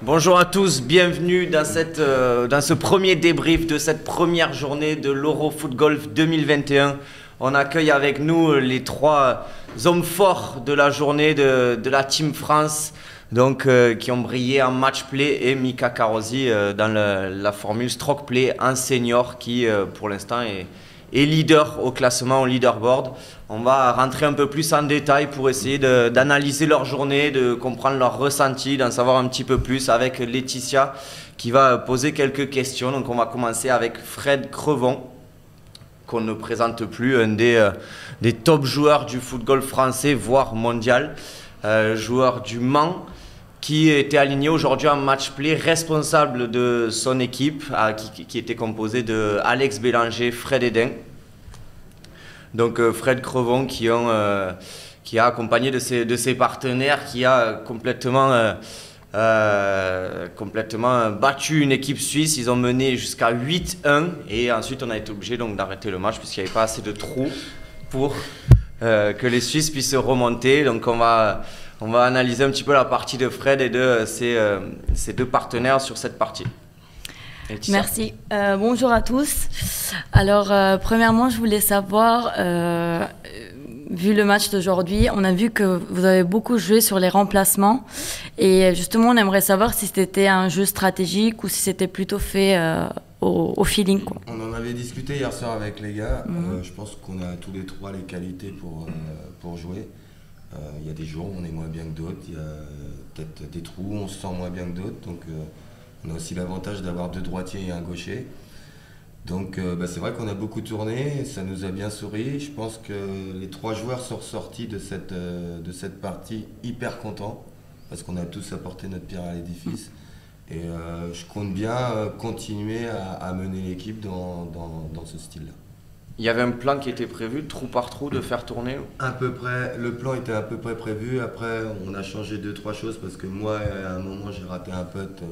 Bonjour à tous, bienvenue dans ce premier débrief de cette première journée de l'Euro Foot Golf 2021. On accueille avec nous les trois hommes forts de la journée de la Team France, donc, qui ont brillé en match play, et Mika Karosi dans la formule stroke play en senior qui pour l'instant est leader au classement, au leaderboard. On va rentrer un peu plus en détail pour essayer d'analyser leur journée, de comprendre leurs ressentis, d'en savoir un petit peu plus avec Laetitia qui va poser quelques questions. Donc on va commencer avec Fred Crevon, qu'on ne présente plus, un des top joueurs du football français, voire mondial, joueur du Mans, qui était aligné aujourd'hui en match play, responsable de son équipe, qui était composée de Alex Bélanger, Fred Edin. Donc Fred Crevon qui a accompagné de ses partenaires, qui a complètement battu une équipe suisse. Ils ont mené jusqu'à 8-1 et ensuite on a été obligé donc d'arrêter le match puisqu'il n'y avait pas assez de trous pour que les Suisses puissent remonter. Donc on va analyser un petit peu la partie de Fred et de ses deux partenaires sur cette partie. Merci. Bonjour à tous. Alors, premièrement, je voulais savoir, vu le match d'aujourd'hui, on a vu que vous avez beaucoup joué sur les remplacements. Et justement, on aimerait savoir si c'était un jeu stratégique ou si c'était plutôt fait au feeling, quoi. On en avait discuté hier soir avec les gars. Je pense qu'on a tous les trois les qualités pour jouer. Il y a des jours où on est moins bien que d'autres. Il y a peut-être des trous où on se sent moins bien que d'autres. Donc, on a aussi l'avantage d'avoir deux droitiers et un gaucher. Donc c'est vrai qu'on a beaucoup tourné, ça nous a bien souri. Je pense que les trois joueurs sont ressortis de cette partie hyper contents parce qu'on a tous apporté notre pierre à l'édifice. Et je compte bien continuer à mener l'équipe dans ce style-là. Il y avait un plan qui était prévu, trou par trou, de faire tourner? À peu près, le plan était à peu près prévu. Après, on a changé 2-3 choses parce que moi, à un moment, j'ai raté un putt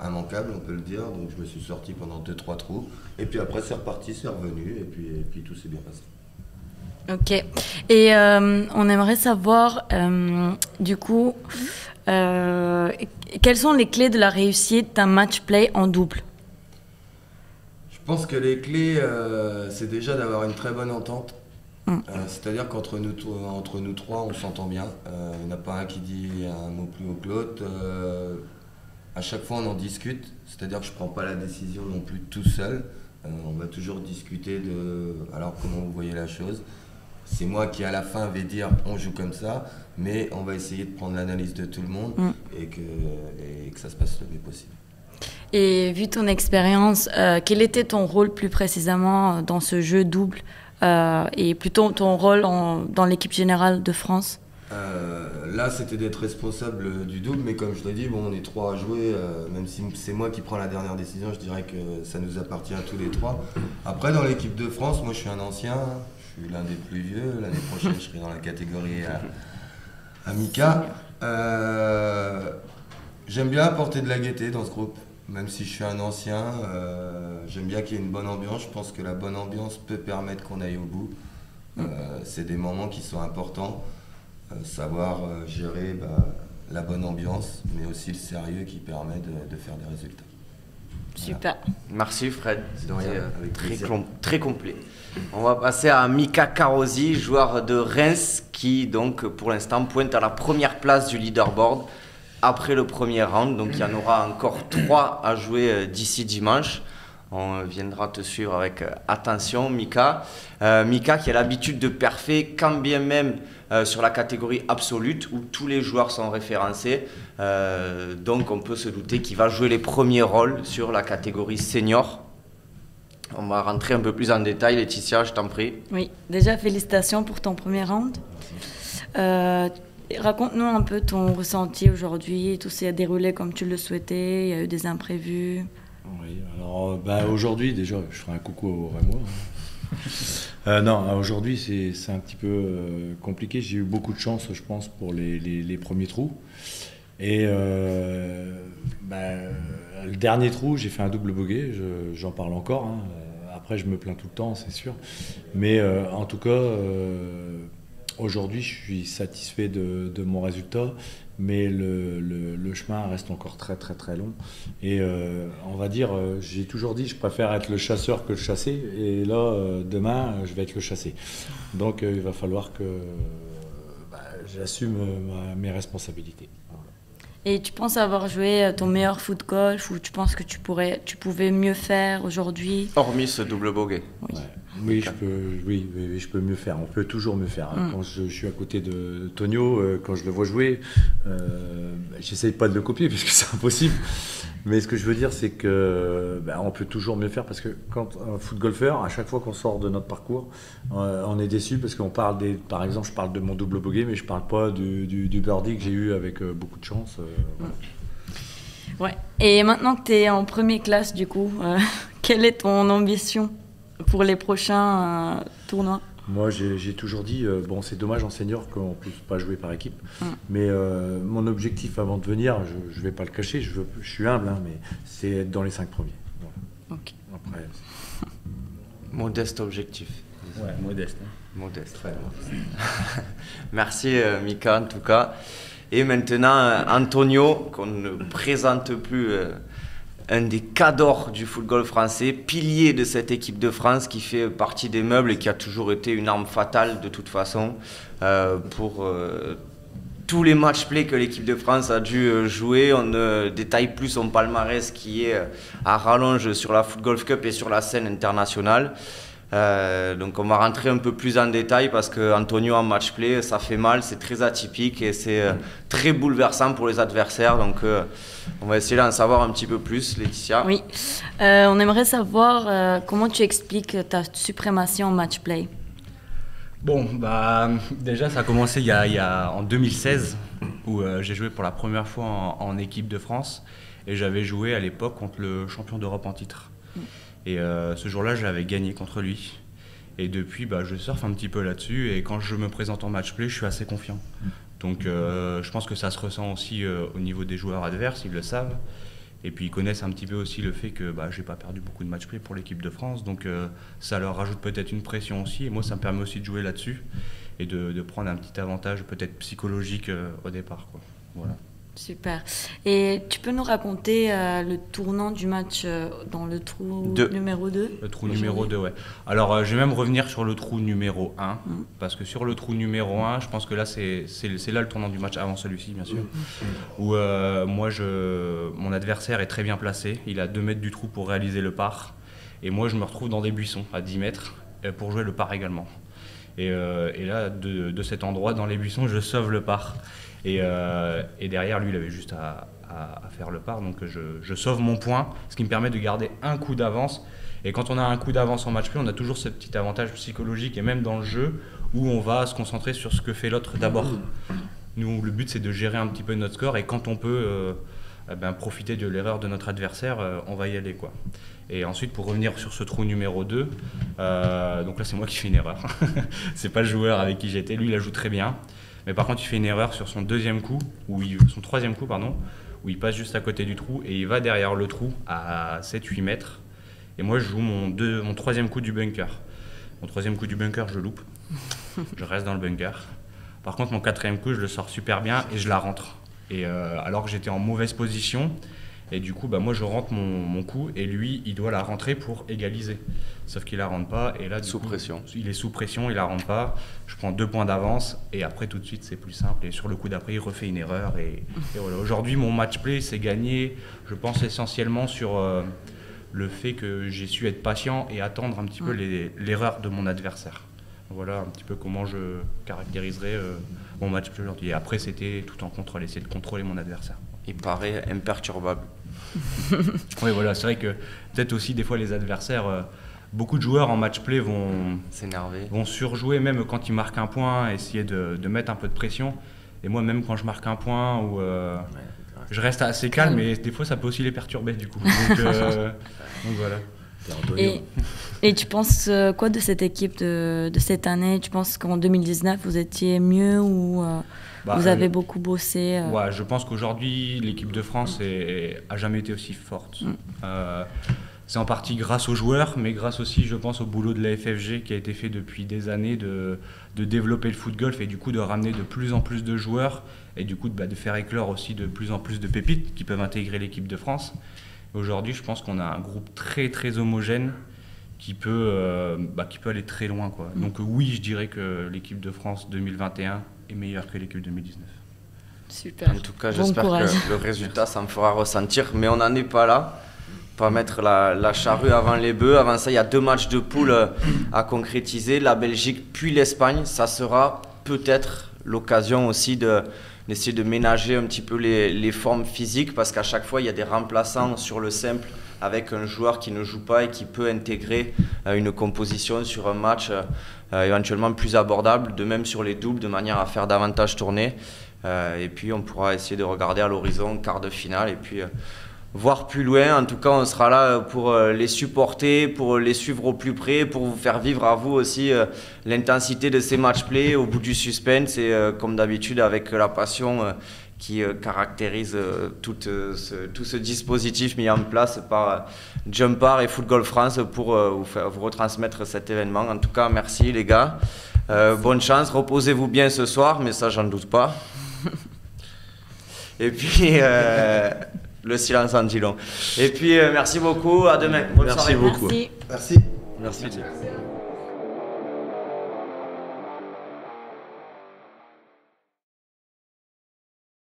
immanquable, on peut le dire. Donc, je me suis sorti pendant 2-3 trous. Et puis après, c'est reparti, c'est revenu. Et puis tout s'est bien passé. Ok. Et on aimerait savoir, du coup, quelles sont les clés de la réussite d'un match play en double? Je pense que les clés, c'est déjà d'avoir une très bonne entente. C'est-à-dire qu'entre nous trois, on s'entend bien. Il n'y en a pas un qui dit un mot plus haut que l'autre. À chaque fois, on en discute. C'est-à-dire que je ne prends pas la décision non plus tout seul. On va toujours discuter de alors comment vous voyez la chose. C'est moi qui, à la fin, vais dire on joue comme ça. Mais on va essayer de prendre l'analyse de tout le monde et que ça se passe le mieux possible. Et vu ton expérience, quel était ton rôle plus précisément dans ce jeu double et plutôt ton rôle dans l'équipe générale de France? Là, c'était d'être responsable du double, mais comme je l'ai dit, bon, on est trois à jouer, même si c'est moi qui prends la dernière décision, je dirais que ça nous appartient à tous les trois. Après, dans l'équipe de France, moi je suis un ancien, je suis l'un des plus vieux, l'année prochaine je serai dans la catégorie à Mika. J'aime bien apporter de la gaieté dans ce groupe. Même si je suis un ancien, j'aime bien qu'il y ait une bonne ambiance. Je pense que la bonne ambiance peut permettre qu'on aille au bout. C'est des moments qui sont importants. Savoir gérer la bonne ambiance, mais aussi le sérieux qui permet de faire des résultats. Super. Voilà. Merci Fred, c'était très complet. On va passer à Mika Karosi, joueur de Reims, qui donc pour l'instant pointe à la première place du leaderboard après le premier round. Donc il y en aura encore 3 à jouer d'ici dimanche. On viendra te suivre avec attention, Mika. Mika qui a l'habitude de perfer, quand bien même sur la catégorie absolute où tous les joueurs sont référencés. Donc on peut se douter qu'il va jouer les premiers rôles sur la catégorie senior. On va rentrer un peu plus en détail. Laetitia, je t'en prie. Oui, déjà félicitations pour ton premier round. Raconte-nous un peu ton ressenti aujourd'hui. Tout s'est déroulé comme tu le souhaitais, il y a eu des imprévus. Oui, alors aujourd'hui, déjà, je ferai un coucou au Rémois. Non, aujourd'hui, c'est un petit peu compliqué. J'ai eu beaucoup de chance, je pense, pour les premiers trous. Et le dernier trou, j'ai fait un double bogey, j'en parle encore. Après, je me plains tout le temps, c'est sûr. Mais en tout cas, aujourd'hui, je suis satisfait de mon résultat, mais le chemin reste encore très très très long. Et on va dire, j'ai toujours dit, je préfère être le chasseur que le chassé. Et là, demain, je vais être le chassé. Donc, il va falloir que j'assume mes responsabilités. Voilà. Et tu penses avoir joué ton meilleur foot golf, ou tu penses que tu pouvais mieux faire aujourd'hui? Hormis ce double bogey. Oui. Ouais. Oui, je peux mieux faire. On peut toujours mieux faire. Quand je suis à côté de Tonio, quand je le vois jouer, j'essaye pas de le copier parce que c'est impossible. Mais ce que je veux dire, c'est que on peut toujours mieux faire, parce que quand un foot golfeur, à chaque fois qu'on sort de notre parcours, on est déçu parce qu'on parle par exemple, je parle de mon double bogey, mais je parle pas du birdie que j'ai eu avec beaucoup de chance. Voilà. Ouais. Et maintenant que tu es en première classe, du coup, quelle est ton ambition pour les prochains tournois? Moi, j'ai toujours dit, c'est dommage en senior qu'on ne puisse pas jouer par équipe, mais mon objectif avant de venir, je ne vais pas le cacher, je suis humble, hein, mais c'est être dans les 5 premiers. Voilà. Okay. Après, modeste objectif. Ouais, modeste. Hein. Modeste. Très Merci Mika en tout cas. Et maintenant, Antonio, qu'on ne présente plus, un des cadors du football français, pilier de cette équipe de France qui fait partie des meubles et qui a toujours été une arme fatale de toute façon pour tous les match-play que l'équipe de France a dû jouer. On ne détaille plus son palmarès qui est à rallonge sur la Foot Golf Cup et sur la scène internationale. Donc on va rentrer un peu plus en détail parce que Antonio en match-play, ça fait mal, c'est très atypique et c'est très bouleversant pour les adversaires. Donc on va essayer d'en savoir un petit peu plus, Laetitia. Oui, on aimerait savoir comment tu expliques ta suprématie en match-play. Bon, déjà ça a commencé en 2016 où j'ai joué pour la première fois en équipe de France et j'avais joué à l'époque contre le champion d'Europe en titre. Et ce jour-là, j'avais gagné contre lui. Et depuis, je surfe un petit peu là-dessus. Et quand je me présente en match-play, je suis assez confiant. Donc je pense que ça se ressent aussi au niveau des joueurs adverses, ils le savent. Et puis ils connaissent un petit peu aussi le fait que je n'ai pas perdu beaucoup de match-play pour l'équipe de France. Donc ça leur rajoute peut-être une pression aussi. Et moi, ça me permet aussi de jouer là-dessus et de prendre un petit avantage peut-être psychologique au départ, quoi. Voilà. Super. Et tu peux nous raconter le tournant du match dans le trou numéro 2? Le trou numéro 2, ouais. Alors, je vais même revenir sur le trou numéro 1, parce que sur le trou numéro 1, je pense que là, c'est là le tournant du match, avant celui-ci, bien sûr, où mon adversaire est très bien placé. Il a 2 mètres du trou pour réaliser le par. Et moi, je me retrouve dans des buissons à 10 mètres pour jouer le par également. Et là, de cet endroit, dans les buissons, je sauve le par. Et derrière, lui, il avait juste à faire le par. Donc, je sauve mon point, ce qui me permet de garder un coup d'avance. Et quand on a un coup d'avance en match-play, on a toujours ce petit avantage psychologique, et même dans le jeu, où on va se concentrer sur ce que fait l'autre d'abord. Nous, le but, c'est de gérer un petit peu notre score. Et quand on peut profiter de l'erreur de notre adversaire, on va y aller, quoi. Et ensuite, pour revenir sur ce trou numéro 2, donc là, c'est moi qui fais une erreur. C'est pas le joueur avec qui j'étais. Lui, il la joue très bien. Mais par contre, il fait une erreur sur son son troisième coup, où il passe juste à côté du trou et il va derrière le trou à 7-8 mètres. Et moi, je joue mon troisième coup du bunker. Mon troisième coup du bunker, je loupe. Je reste dans le bunker. Par contre, mon quatrième coup, je le sors super bien et je la rentre. Et alors que j'étais en mauvaise position. Et du coup, moi, je rentre mon coup et lui, il doit la rentrer pour égaliser. Sauf qu'il la rentre pas. Et là, pression. Il est sous pression, il la rentre pas. Je prends 2 points d'avance et après, tout de suite, c'est plus simple. Et sur le coup d'après, il refait une erreur. Et voilà. Aujourd'hui, mon match-play, c'est gagné, je pense, essentiellement sur le fait que j'ai su être patient et attendre un petit peu l'erreur de mon adversaire. Voilà un petit peu comment je caractériserais mon match-play aujourd'hui. Et après, c'était tout en contrôle, essayer de contrôler mon adversaire. Il paraît imperturbable. Oui, voilà, c'est vrai que peut-être aussi des fois les adversaires, beaucoup de joueurs en match-play vont s'énerver, vont surjouer même quand ils marquent un point, essayer de mettre un peu de pression. Et moi, même quand je marque un point, je reste assez calme, mais des fois ça peut aussi les perturber du coup. Donc voilà. Et tu penses quoi de cette équipe de cette année? Tu penses qu'en 2019 vous étiez mieux ou vous avez beaucoup bossé je pense qu'aujourd'hui l'équipe de France a jamais été aussi forte. c'est en partie grâce aux joueurs, mais grâce aussi, je pense, au boulot de la FFG qui a été fait depuis des années de développer le foot golf et du coup de ramener de plus en plus de joueurs et du coup de faire éclore aussi de plus en plus de pépites qui peuvent intégrer l'équipe de France. Aujourd'hui, je pense qu'on a un groupe très très homogène qui peut aller très loin, quoi. Donc oui, je dirais que l'équipe de France 2021 est meilleure que l'équipe 2019. Super. En tout cas, j'espère que le résultat, ça me fera ressentir. Mais on n'en est pas là. Pas mettre la charrue avant les bœufs. Avant ça, il y a 2 matchs de poule à concrétiser. La Belgique puis l'Espagne. Ça sera peut-être l'occasion aussi d'essayer de ménager un petit peu les formes physiques. Parce qu'à chaque fois, il y a des remplaçants sur le simple avec un joueur qui ne joue pas et qui peut intégrer une composition sur un match éventuellement plus abordable. De même sur les doubles, de manière à faire davantage tourner. Et puis on pourra essayer de regarder à l'horizon quart de finale et puis voir plus loin. En tout cas, on sera là pour les supporter, pour les suivre au plus près, pour vous faire vivre à vous aussi l'intensité de ces match-play au bout du suspense et comme d'habitude avec la passion qui caractérise tout ce dispositif mis en place par Jumpart et Foot Golf France pour vous retransmettre cet événement. En tout cas, merci les gars. Bonne chance, reposez-vous bien ce soir, mais ça j'en doute pas. Et puis le silence en dit long. Et puis merci beaucoup, à demain. Bonne soirée. Beaucoup. Merci. Merci. Merci.